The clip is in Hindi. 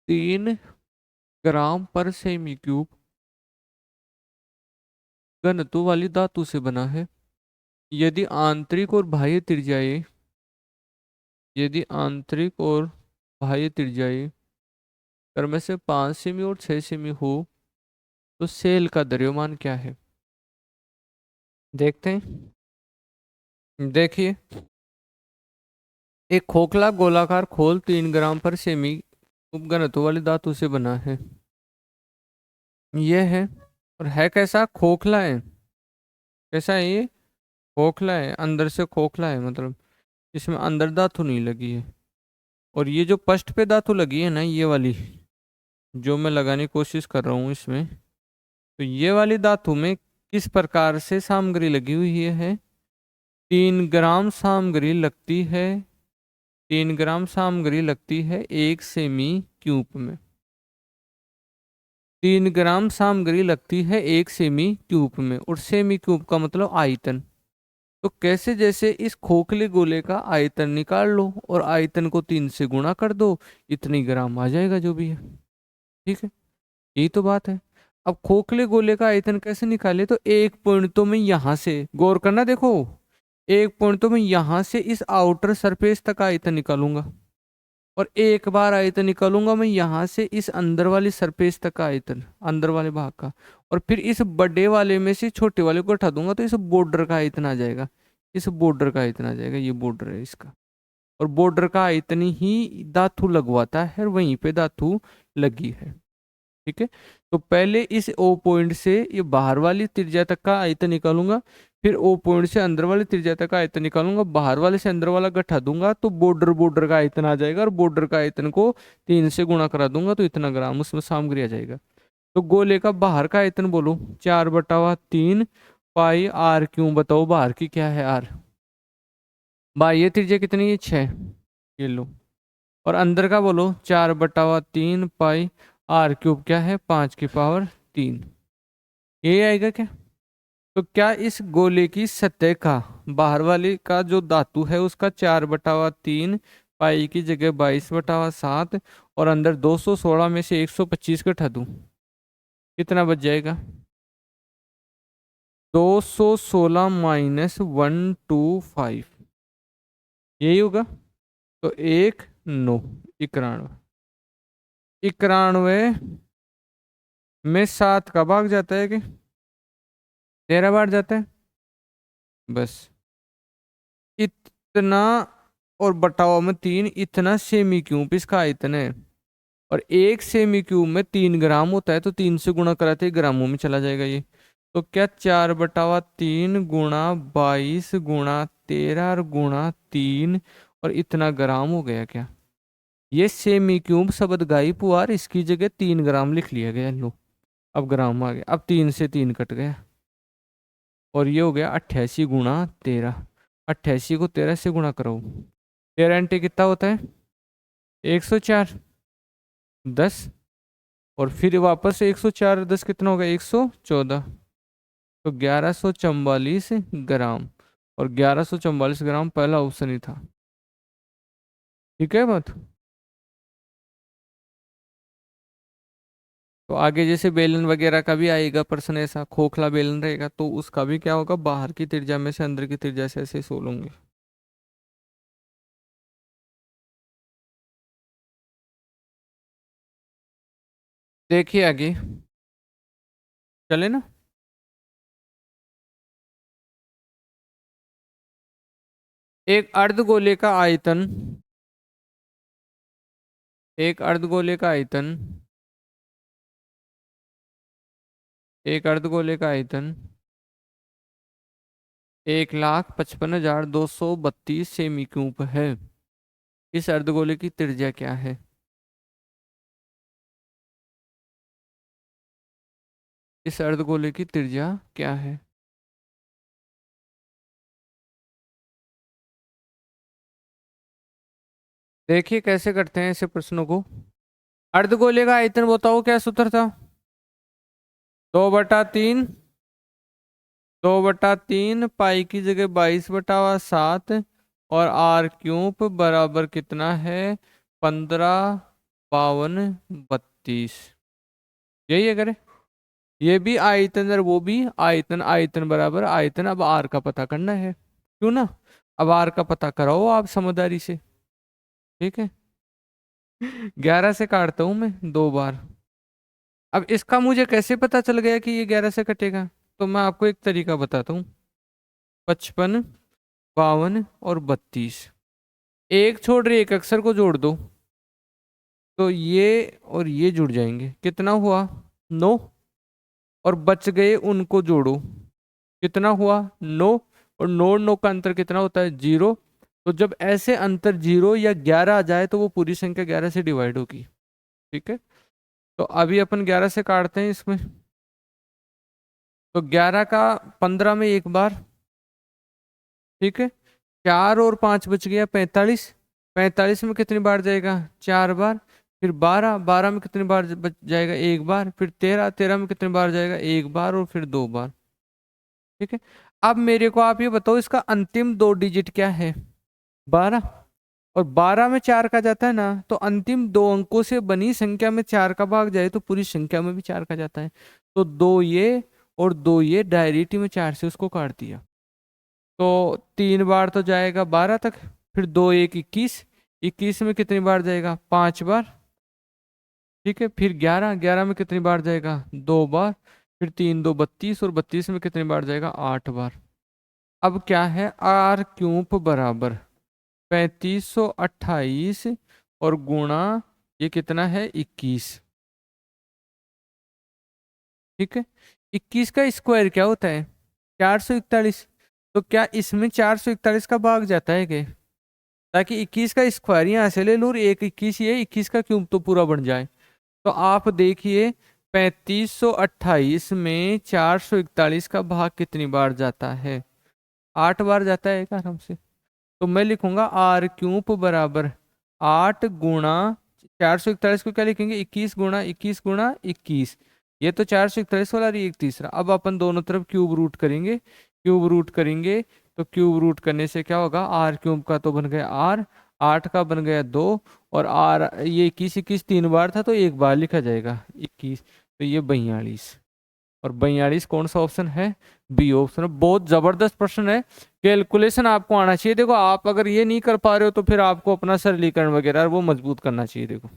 3 ग्राम पर सेमी क्यूब घनत्व वाली धातु से बना है। यदि आंतरिक और बाह्य त्रिज्याएं यदि आंतरिक और बाह्य त्रिज्याएं क्रमशः से 5 सेमी और 6 सेमी हो तो सेल का द्रव्यमान क्या है? देखते हैं। देखिए, एक खोखला गोलाकार खोल 3 ग्राम पर सेमी घनत्व वाली धातु से बना है। यह है, और है कैसा? खोखला है। कैसा है ये? खोखला है, अंदर से खोखला है, मतलब इसमें अंदर धातु नहीं लगी है। और ये जो पृष्ठ पे धातु लगी है ना, ये वाली जो मैं लगाने की कोशिश कर रहा हूँ इसमें, तो ये वाली धातु में किस प्रकार से सामग्री लगी हुई है? 3 ग्राम सामग्री लगती है 1 सेमी क्यूब में। 3 ग्राम सामग्री लगती है 1 सेमी क्यूब में, और सेमी क्यूब का मतलब आयतन। तो कैसे? जैसे इस खोखले गोले का आयतन निकाल लो और आयतन को 3 से गुणा कर दो, इतनी ग्राम आ जाएगा जो भी है। ठीक है, यही तो बात है। अब खोखले गोले का आयतन कैसे निकाले? तो एक पॉइंट तो मैं यहां से, गौर करना, देखो, एक पॉइंट तो मैं यहां से इस आउटर सरफेस तक आयतन निकालूंगा, और एक बार आयतन निकालूंगा मैं यहां से इस अंदर वाली सरफेस तक का आयतन, अंदर वाले भाग का, और फिर इस बड़े वाले में से छोटे वाले को हटा दूंगा तो इस बॉर्डर का आयतन आ जाएगा। इस बॉर्डर का आयतन आ जाएगा, ये बॉर्डर है इसका। और बॉर्डर का आयतन ही धातु लगवाता है, और वहीं पे धातु लगी है। ठीक है, तो पहले इस ओ पॉइंट से ये बाहर वाली त्रिज्या तक का आयतन निकालूंगा, फिर ओ पॉइंट से अंदर वाली त्रिज्या तक का आयतन निकालूंगा, बाहर वाले से अंदर वाला घटा दूंगा तो बॉर्डर बॉर्डर का आयतन आ जाएगा, और बॉर्डर का आयतन को 3 से गुणा करा दूंगा तो इतना ग्राम उसमें सामग्री आ जाएगा। तो गोले का बाहर का आयतन बोलो, 4/3 पाई आर क्यों? बताओ बाहर की क्या है? आर। बाह्य त्रिज्या कितनी है? 6। ये लो। और अंदर का बोलो, 4/3 पाई आर क्यूब क्या है? 5 की पावर 3। ये आएगा क्या? तो क्या इस गोले की सतह का, बाहर वाले का जो धातु है उसका 4/3 पाई की जगह 22/7, और अंदर 216 में से 125 घटा दूं, कितना बच जाएगा? 216 - 125, यही होगा। तो 1 9 91, 91 में 7 का भाग जाता है कि 13 बार जाता है, बस इतना। और बटाओ में 3, इतना सेमी क्यूब इसका आयतन है। और 1 सेमी क्यूब में 3 ग्राम होता है, तो 3 से गुणा कराते ही ग्रामों में चला जाएगा ये। तो क्या 4/3 गुणा 22 गुणा 13 और गुणा 3, और इतना ग्राम हो गया क्या? ये सेमी क्यूब शब्द गाई पुआर, इसकी जगह 3 ग्राम लिख लिया गया। लो, अब ग्राम आ गया, अब 3 से 3 कट गया, और ये हो गया 88 × 13। 88 को 13 से गुणा करो, 13 × कितना होता है? 104। 10, और फिर वापस से 104, 10 कितना होगा? 114। तो 1144 ग्राम, और 1144 ग्राम पहला ऑप्शन ही था। ठीक है बात। तो आगे जैसे बेलन वगैरह का भी आएगा प्रश्न, ऐसा खोखला बेलन रहेगा तो उसका भी क्या होगा? बाहर की त्रिज्या में से अंदर की त्रिज्या से ऐसे सोलूंगे। देखिए आगे, चले ना। एक अर्धगोले का आयतन एक अर्धगोले का आयतन एक अर्धगोले का आयतन 1,55,232 सेमी क्यूब है। इस अर्धगोले की त्रिज्या क्या है? इस अर्धगोले की त्रिज्या क्या है? देखिए कैसे करते हैं ऐसे प्रश्नों को। अर्धगोले का आयतन बताओ, क्या सूत्र था? 2/3, 2/3 पाई की जगह 22/7, और आर क्यूब बराबर कितना है? 15 52 32, यही है करे। ये भी आयतन और वो भी आयतन, आयतन बराबर आयतन। अब आर का पता करना है, क्यों ना। अब आर का पता कराओ आप समझदारी से, ठीक है। 11 से काटता हूं मैं 2 बार। अब इसका मुझे कैसे पता चल गया कि ये 11 से कटेगा, तो मैं आपको एक तरीका बताता हूँ। 55 52 और 32, एक छोड़ रही एक अक्षर को जोड़ दो, तो ये और ये जुड़ जाएंगे, कितना हुआ 9। और बच गए उनको जोड़ो, कितना हुआ 9। और 9 और 9 का अंतर कितना होता है 0। तो जब ऐसे अंतर 0 या 11 आ जाए तो वो पूरी संख्या 11 से डिवाइड होगी, ठीक है। तो अभी अपन 11 से काटते हैं इसमें, तो 11 का 15 में एक बार, ठीक है। 4 और 5 बच गया 45, 45 में कितनी बार जाएगा 4 बार। फिर 12, 12 में कितनी बार बच जाएगा 1 बार। फिर 13, 13 में कितनी बार जाएगा 1 बार और फिर 2 बार, ठीक है। अब मेरे को आप ये बताओ इसका अंतिम 2 डिजिट क्या है 12। और 12 में 4 का जाता है ना, तो अंतिम 2 अंकों से बनी संख्या में 4 का भाग जाए तो पूरी संख्या में भी 4 का जाता है। तो 2 ये और 2 ये डायरेक्ट में 4 से उसको काट दिया, तो 3 बार तो जाएगा 12 तक। फिर 2 1 21, 21 में कितनी बार जाएगा 5 बार, ठीक है। फिर 11, 11 में कितनी बार जाएगा 2 बार। फिर 3 2 32, और 32 में कितनी बार जाएगा 8 बार। अब क्या है आर क्यूब बराबर 3528 और गुणा ये कितना है 21, ठीक है। 21 का स्क्वायर क्या होता है 441। तो क्या इसमें 441 का भाग जाता है क्या, ताकि 21 का स्क्वायर यहाँ से ले लूँ और एक 21 ये 21 का क्यूब तो पूरा बन जाए। तो आप देखिए 3528 में 441 का भाग कितनी बार जाता है 8 बार जाता है एक आराम से। तो मैं लिखूंगा आर क्यूब बराबर 8 गुणा 441 को क्या लिखेंगे 21 गुणा 21 गुणा 21। ये तो 441 वाला रही, एक तीसरा। अब अपन दोनों तरफ क्यूब रूट करेंगे, क्यूब रूट करेंगे तो क्यूब रूट करने से क्या होगा आर क्यूब का तो बन गया आर, 8 का बन गया 2, और आर ये 21 21 3 बार था तो एक बार लिखा जाएगा 21, तो ये 42। और 42 कौन सा ऑप्शन है बी ऑप्शन है। बहुत जबरदस्त प्रश्न है, कैलकुलेशन आपको आना चाहिए। देखो आप अगर ये नहीं कर पा रहे हो तो फिर आपको अपना सरलीकरण वगैरह वो मजबूत करना चाहिए। देखो